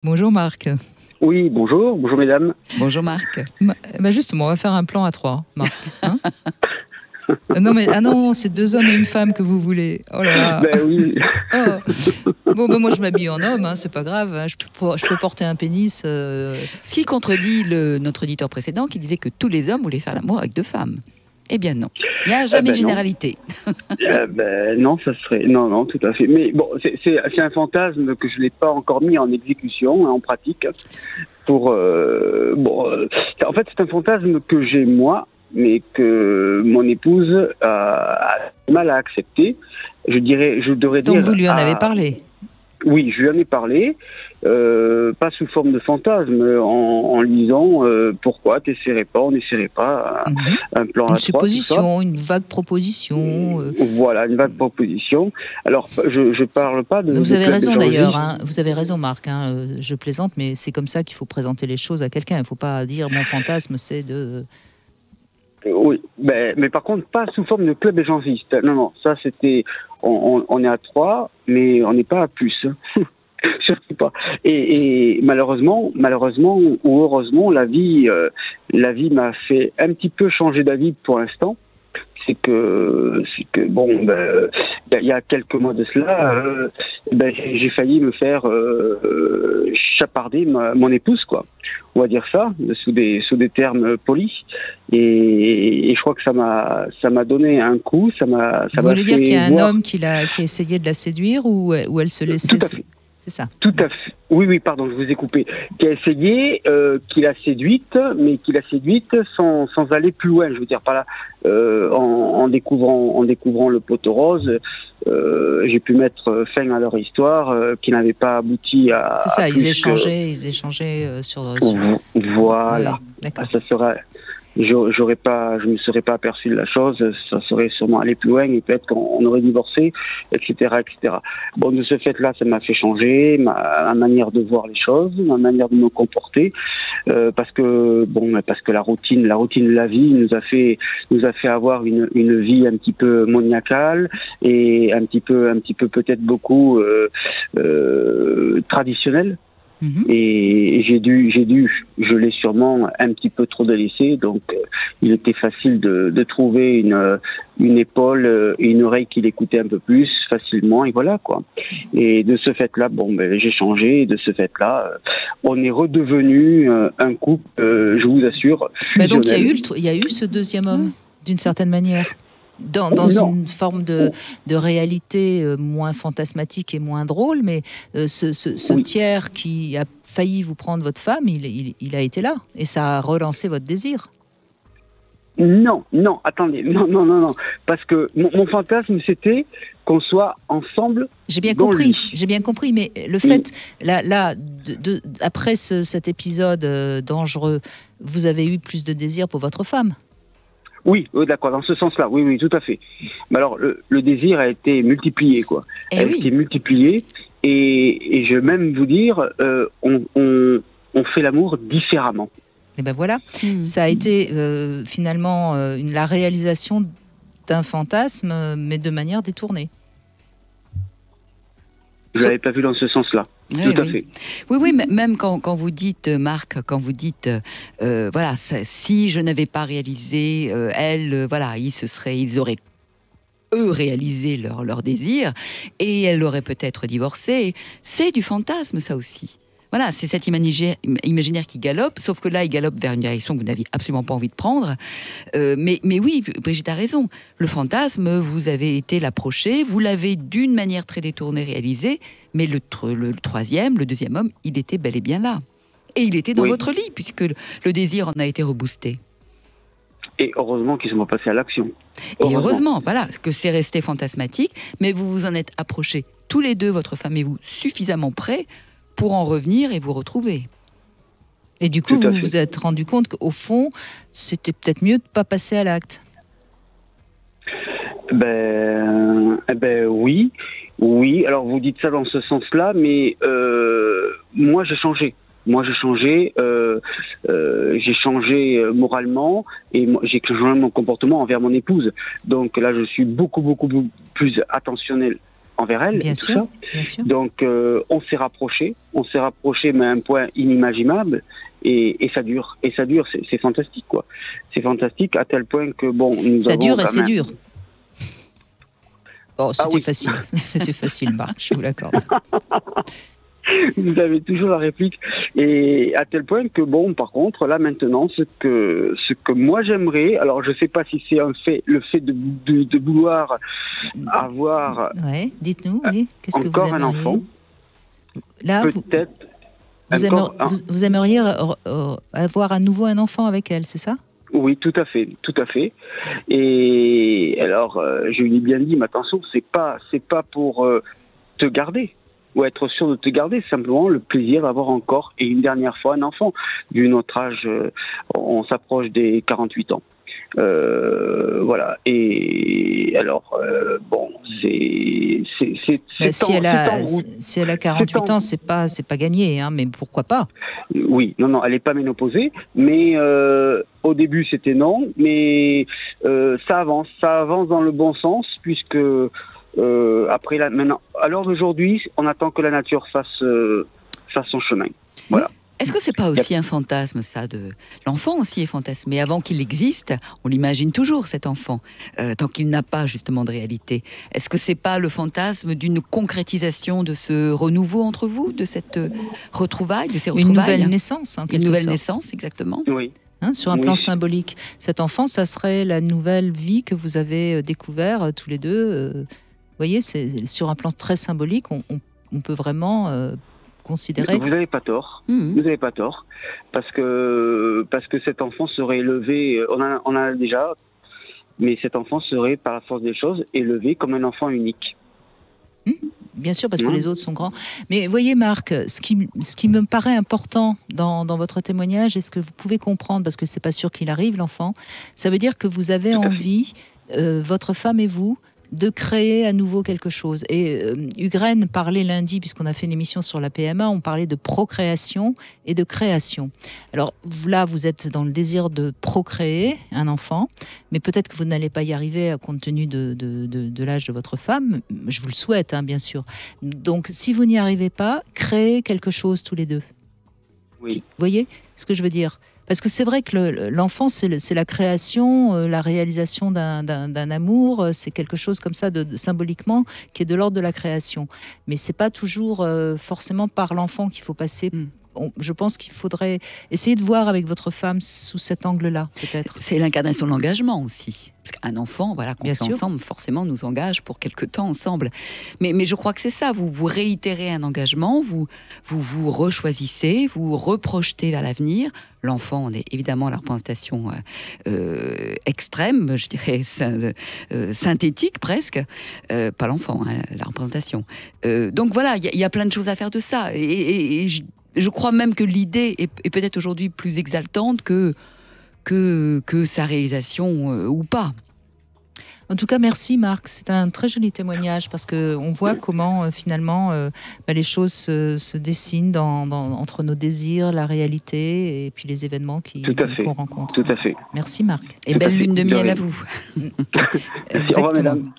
Bonjour Marc. Oui, bonjour, bonjour mesdames. Bonjour Marc. Justement, on va faire un plan à trois, Marc. Hein. Non mais non, c'est 2 hommes et une femme que vous voulez. Oh là là. Ben oui. Oh. Bon, ben moi je m'habille en homme, hein, c'est pas grave. Hein, je peux porter un pénis. Ce qui contredit notre auditeur précédent qui disait que tous les hommes voulaient faire l'amour avec 2 femmes. Eh bien non, il n'y a jamais de généralité. Non, ça serait... Non, tout à fait. Mais bon, c'est un fantasme que je n'ai pas encore mis en exécution, en pratique. En fait, c'est un fantasme que j'ai moi, mais que mon épouse a du mal à accepter. Je devrais dire... Donc vous lui en avez parlé? Oui, je lui en ai parlé, pas sous forme de fantasme, en lisant pourquoi on n'essaierait pas un plan à 3. Une supposition, une vague proposition. Voilà, une vague proposition. Alors, je parle pas de... Vous avez raison d'ailleurs, hein, vous avez raison Marc, hein, je plaisante, mais c'est comme ça qu'il faut présenter les choses à quelqu'un. Il ne faut pas dire mon fantasme c'est de... Oui, mais par contre, pas sous forme de club échangiste. Non, ça c'était... On est à 3, mais on n'est pas à plus. Surtout pas. Et malheureusement ou heureusement, la vie m'a fait un petit peu changer d'avis pour l'instant. C'est que il y a quelques mois de cela, j'ai failli me faire chaparder mon épouse, quoi. On va dire ça, sous des termes polis. Et je crois que ça m'a donné un coup. Vous voulez dire qu'il y a un homme qui a essayé de la séduire ou elle se laissait... Tout à fait. C'est ça. Tout à fait. Oui, pardon, je vous ai coupé. Qui a essayé, qui l'a séduite, mais qui l'a séduite sans aller plus loin. Je veux dire, par là, en découvrant le poteau rose, j'ai pu mettre fin à leur histoire, qui n'avait pas abouti à... C'est ça, ils échangeaient sur... Voilà. Oui, d'accord. Ça sera... je me serais pas aperçu de la chose, ça serait sûrement allé plus loin et peut-être qu'on aurait divorcé, etc. Bon, de ce fait-là, ça m'a fait changer ma manière de voir les choses, ma manière de me comporter, parce que la routine de la vie nous a fait avoir une vie un petit peu maniacale et un petit peu peut-être beaucoup traditionnelle. Et je l'ai sûrement un petit peu trop délaissé, donc il était facile de trouver une épaule et une oreille qui l'écoutait un peu plus facilement, et voilà quoi. Et de ce fait-là, j'ai changé, et de ce fait-là, on est redevenu un couple, je vous assure, fusionnel. Donc il y a eu ce deuxième homme, d'une certaine manière, dans une forme de réalité moins fantasmatique et moins drôle, mais ce oui. tiers qui a failli vous prendre votre femme, il a été là, et ça a relancé votre désir. Non, attendez, non, parce que mon fantasme c'était qu'on soit ensemble. J'ai bien compris, mais le fait, là, après cet épisode dangereux, vous avez eu plus de désir pour votre femme? Oui, d'accord, dans ce sens-là, oui, tout à fait. Mais alors, le désir a été multiplié, quoi. A été multiplié, et je vais même vous dire, on fait l'amour différemment. Et ben voilà, ça a été finalement la réalisation d'un fantasme, mais de manière détournée. Je l'avais pas vu dans ce sens-là. Tout à fait. Oui, même quand vous dites, Marc, voilà, si je n'avais pas réalisé, ils auraient eux réalisé leur désir, et elle aurait peut-être divorcé. C'est du fantasme, ça aussi. Voilà, c'est cet imaginaire qui galope, sauf que là, il galope vers une direction que vous n'aviez absolument pas envie de prendre. Mais oui, Brigitte a raison. Le fantasme, vous avez été l'approcher, vous l'avez d'une manière très détournée réalisé, mais le troisième, le deuxième homme, il était bel et bien là. Et il était dans votre lit, puisque le désir en a été reboosté. Et heureusement qu'ils sont passés à l'action. Et heureusement, voilà, que c'est resté fantasmatique, mais vous vous en êtes approchés tous les deux, votre femme et vous, suffisamment près pour en revenir et vous retrouver. Et du coup, vous vous êtes rendu compte qu'au fond, c'était peut-être mieux de ne pas passer à l'acte. Oui. Alors vous dites ça dans ce sens-là, mais moi j'ai changé. J'ai changé moralement, et j'ai changé mon comportement envers mon épouse. Donc là, je suis beaucoup plus attentionnel envers elle, Bien et tout sûr, ça. bien sûr. Donc, on s'est rapprochés, mais à un point inimaginable, et ça dure, c'est fantastique, quoi. C'est fantastique à tel point que, bon, nous Ça avons dure et quand c'est même... dur. Oh, c'était oui. facile. C'était facile, Marc, je vous l'accorde. Vous avez toujours la réplique. Et à tel point que, bon, par contre, là, maintenant, ce que moi j'aimerais, alors je sais pas si c'est le fait de vouloir avoir Ouais, dites-nous, oui. Qu'est-ce que vous encore un aimeriez enfant, Là, peut-être... vous aimeriez avoir à nouveau un enfant avec elle, c'est ça? Oui, tout à fait, tout à fait. Et alors, je lui ai bien dit, mais attention, c'est pas pour te garder ou être sûr de te garder, c'est simplement le plaisir d'avoir encore et une dernière fois un enfant. Vu notre âge, on s'approche des 48 ans. Voilà. Et alors, bon, c'est si elle a 48 ans, c'est pas gagné, hein, mais pourquoi pas? Oui, non, elle n'est pas ménopausée, mais au début c'était non, mais ça avance dans le bon sens, puisque après maintenant, à l'heure d'aujourd'hui, on attend que la nature fasse son chemin. Voilà. Est-ce que c'est pas aussi un fantasme, ça, de l'enfant aussi est fantasmé avant qu'il existe? On l'imagine toujours, cet enfant, tant qu'il n'a pas justement de réalité. Est-ce que c'est pas le fantasme d'une concrétisation de ce renouveau entre vous, de cette retrouvaille, de ces retrouvailles? Une nouvelle naissance, en quelque sorte. Une nouvelle naissance, exactement. Oui. Hein, sur un plan symbolique. Cet enfant, ça serait la nouvelle vie que vous avez découvert tous les deux. Vous voyez, c'est sur un plan très symbolique, on peut vraiment considérer. Vous n'avez pas tort. Vous n'avez pas tort, parce que cet enfant serait élevé. On a déjà, mais cet enfant serait par la force des choses élevé comme un enfant unique. Bien sûr, parce que les autres sont grands. Mais voyez, Marc, ce qui me paraît important dans votre témoignage, et ce que vous pouvez comprendre, parce que c'est pas sûr qu'il arrive, l'enfant, ça veut dire que vous avez envie, votre femme et vous, de créer à nouveau quelque chose. Et Ugren parlait lundi, puisqu'on a fait une émission sur la PMA, on parlait de procréation et de création. Alors là, vous êtes dans le désir de procréer un enfant, mais peut-être que vous n'allez pas y arriver compte tenu de l'âge de votre femme. Je vous le souhaite, hein, bien sûr. Donc, si vous n'y arrivez pas, créez quelque chose tous les deux. Oui. Vous voyez ce que je veux dire ? Parce que c'est vrai que l'enfant, c'est la création, la réalisation d'un amour, c'est quelque chose comme ça, symboliquement, qui est de l'ordre de la création. Mais c'est pas toujours forcément par l'enfant qu'il faut passer. Je pense qu'il faudrait essayer de voir avec votre femme sous cet angle-là, peut-être. C'est l'incarnation de l'engagement aussi. Parce qu'un enfant, voilà, qu'on fait ensemble, forcément nous engage pour quelque temps ensemble. Mais je crois que c'est ça, vous réitérez un engagement, vous rechoisissez, vous reprojetez vers l'avenir. L'enfant, on est évidemment la représentation extrême, je dirais synthétique presque. Pas l'enfant, hein, la représentation. Donc voilà, il y a plein de choses à faire de ça. Et je crois même que l'idée est peut-être aujourd'hui plus exaltante que sa réalisation ou pas. En tout cas, merci Marc. C'est un très joli témoignage parce qu'on voit comment finalement les choses se dessinent entre nos désirs, la réalité et puis les événements qu'on rencontre. Tout à fait. Merci Marc. Et belle lune de miel à vous. Merci, au revoir mesdames.